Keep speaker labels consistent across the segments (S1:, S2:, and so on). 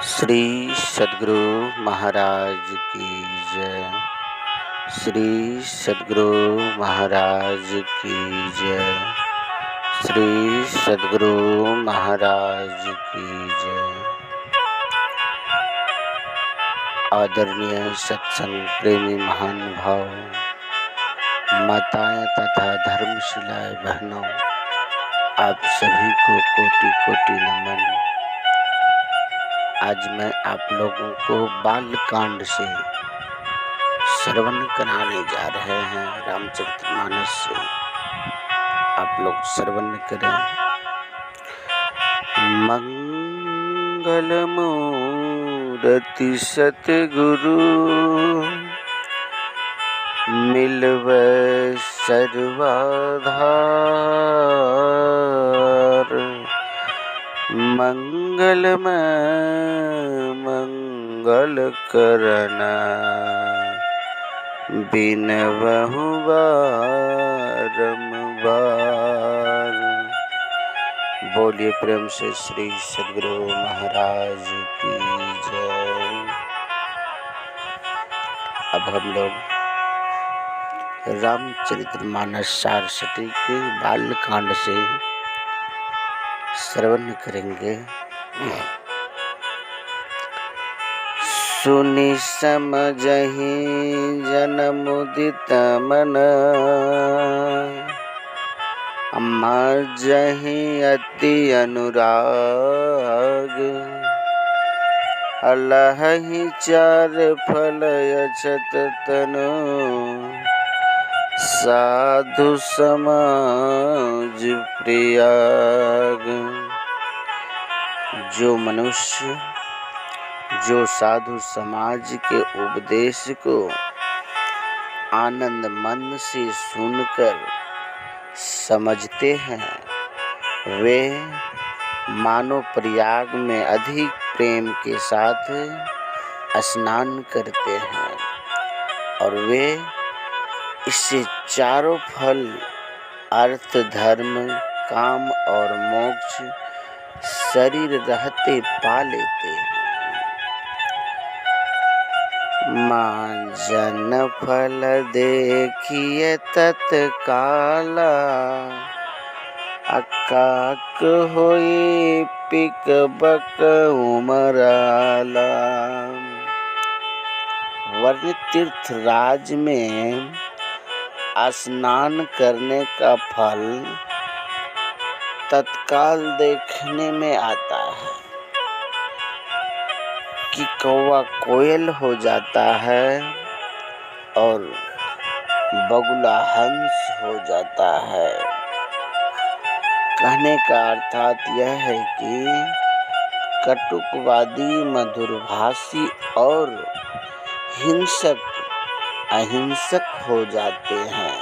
S1: श्री सद्गुरु महाराज की जय। श्री सद्गुरु महाराज की जय। श्री सद्गुरु महाराज की जय। आदरणीय सत्संग प्रेमी महानुभाव, माताएं तथा धर्मशिलाएं बहनों, आप सभी को कोटि कोटि नमन। आज मैं आप लोगों को बाल कांड से श्रवण कराने जा रहे हैं। रामचरितमानस से आप लोग श्रवण करें। मंगल मूरति सतगुरु मिलवै सर्वाधार। मंगलमय मंगल करना बिनवहु बारंबार। बोलिए प्रेम से श्री सद्गुरु महाराज की जय। अब हम लोग रामचरितमानस सार सटीक बालकांड से श्रवण करेंगे। सुनि समझहि जन मुदित मन, मज्जहि अति अनुराग। अलहहि चार फल अछत तनु, साधु समाज प्रियाग। जो मनुष्य जो साधु समाज के उपदेश को आनंद मन से सुनकर समझते हैं, वे मानो प्रयाग में अधिक प्रेम के साथ स्नान करते हैं और वे इससे चारों फल अर्थ, धर्म, काम और मोक्ष शरीर रहते पा लेते हैं। मांजन फल देखिए तत्काला, अकाक होई पिक बक उमराला। वर्ण तीर्थ राज में स्नान करने का फल तत्काल देखने में आता है कि कौवा कोयल हो जाता है और बगुला हंस हो जाता है। कहने का अर्थात यह है कि कटुकवादी, मधुरभाषी और हिंसक अहिंसक हो जाते हैं।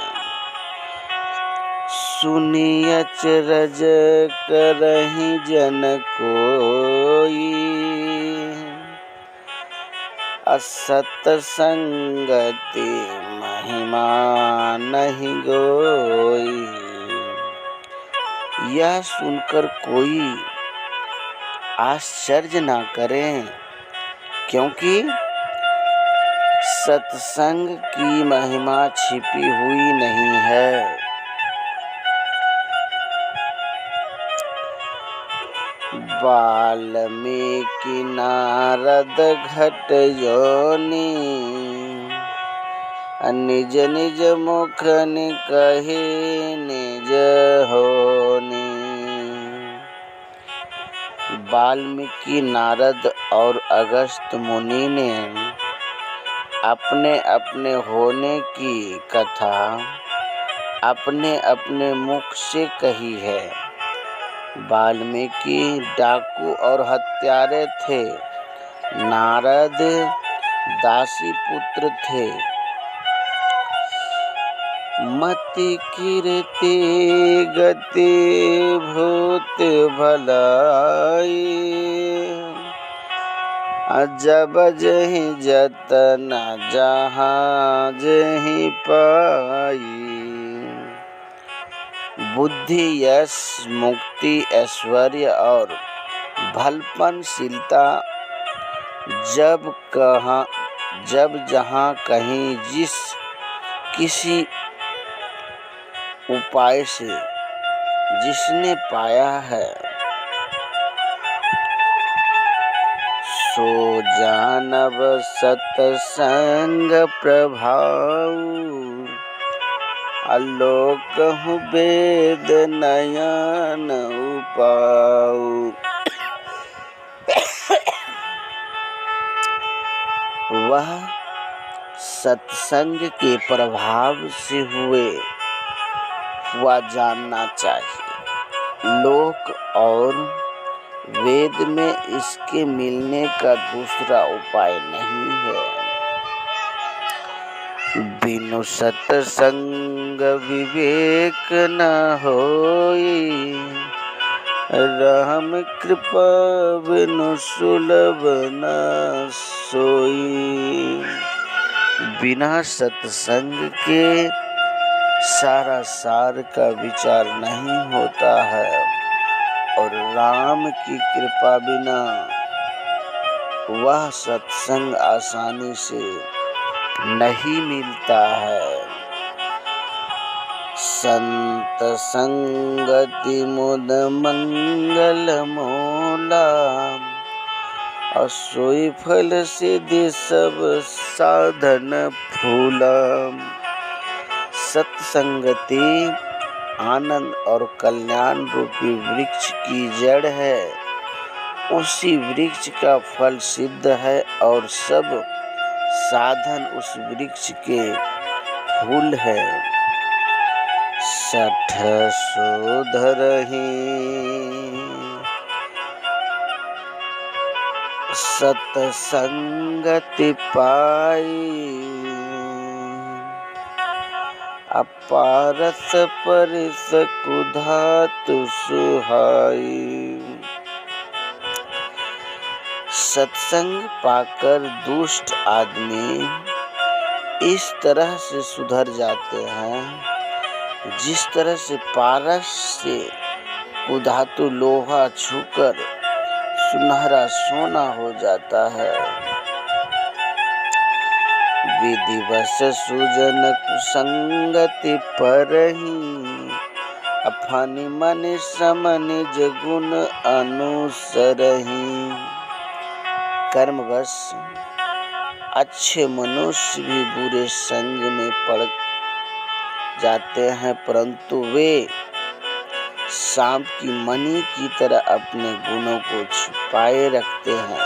S1: सुनि अचरज करहि जन कोई, असत संगति महिमा नहीं गोई। यह सुनकर कोई आश्चर्य ना करें, क्योंकि सत्संग की महिमा छिपी हुई नहीं है। वाल्मीकि नारद घट योनि, निज निज मुख कहि निज होनी। वाल्मीकि, नारद और अगस्त्य मुनि ने अपने अपने होने की कथा अपने अपने मुख से कही है। वाल्मीकि डाकू और हत्यारे थे, नारद दासी पुत्र थे। मति कीर्ति गति भूत भलाई, जब जहि जतन जहाँ जहि पाई। बुद्धि, यश, मुक्ति, ऐश्वर्य और भलपनशीलता जब जहाँ कहीं किसी उपाय से जिसने पाया है, सो जानब सतसंग प्रभाव, आलोकहु वेद नयन उपाऊ। वह सत्संग के प्रभाव से हुआ जानना चाहिए। लोक और वेद में इसके मिलने का दूसरा उपाय नहीं है। बिनु सत्संग विवेक न होई, राम कृपा बिनु सुलभ न सोई। बिना सत्संग के सारा सार का विचार नहीं होता है, और राम की कृपा बिना वह सत्संग आसानी से नहीं मिलता है। संत संगति मुद मंगल मूला, और सोई फल सिद्धि सब साधन फूला। सत्संगति आनंद और कल्याण रूपी वृक्ष की जड़ है। उसी वृक्ष का फल सिद्ध है और सब साधन उस वृक्ष के फूल है। सठ सुधरहि सत्संगति पाई, अपारस परिस कुधातु सुहाई। सत्संग पाकर दुष्ट आदमी इस तरह से सुधर जाते हैं, जिस तरह से पारस से कुधातु लोहा छूकर सुनहरा सोना हो जाता है। विधिवश सुजन कुसंगति परहि, अफानि मनि सम निज गुण अनुसरहि। कर्मवश अच्छे मनुष्य भी बुरे संग में पड़ जाते हैं, परंतु वे सांप की मणि की तरह अपने गुणों को छुपाए रखते हैं।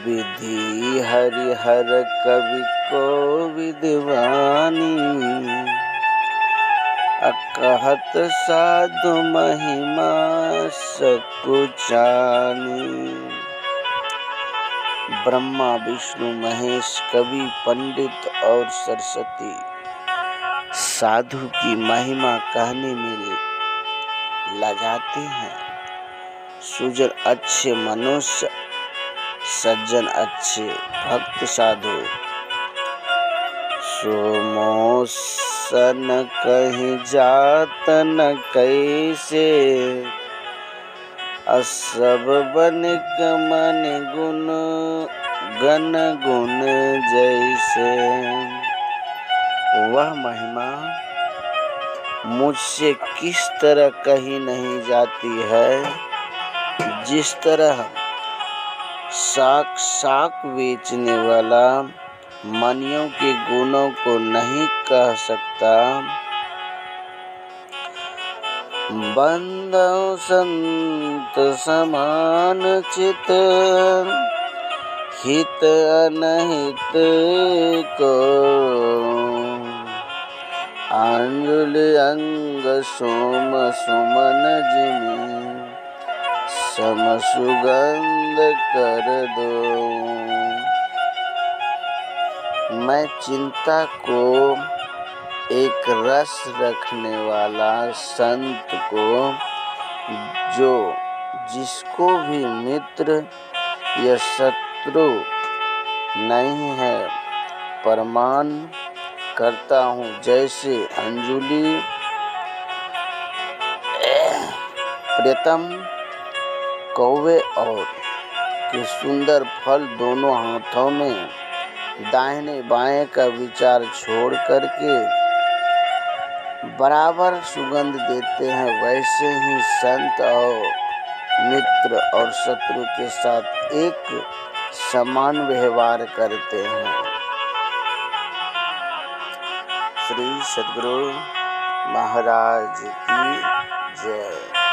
S1: विधि हरिहर कवि को विद्वानी, अकहत साधु महिमा सकुचानी। ब्रह्मा विष्णु महेश कवि पंडित और सरस्वती साधु की महिमा कहने में लजाते हैं। सुजन अच्छे मनुष्य, सज्जन अच्छे भक्त साधु, सोमोसन कहीं जात न कैसे, असब बनिक मन गुण गण गुण जैसे। वह महिमा मुझसे किस तरह कही नहीं जाती है, जिस तरह साक बेचने वाला मनियों के गुणों को नहीं कह सकता। बंधु संत समान चित, हित अनहित को, अंजुलि अंग सोम सुमन जिमि, सम सुगंध कर दो। मैं चिंता को एक रस रखने वाला संत को, जिसको भी मित्र या शत्रु नहीं है, प्रमाण करता हूँ। जैसे अंजुलि प्रियतम कौवे और के सुंदर फल दोनों हाथों में दाहिने बाएं का विचार छोड़ करके बराबर सुगंध देते हैं, वैसे ही संत और मित्र और शत्रु के साथ एक समान व्यवहार करते हैं। श्री सद्गुरु महाराज की जय।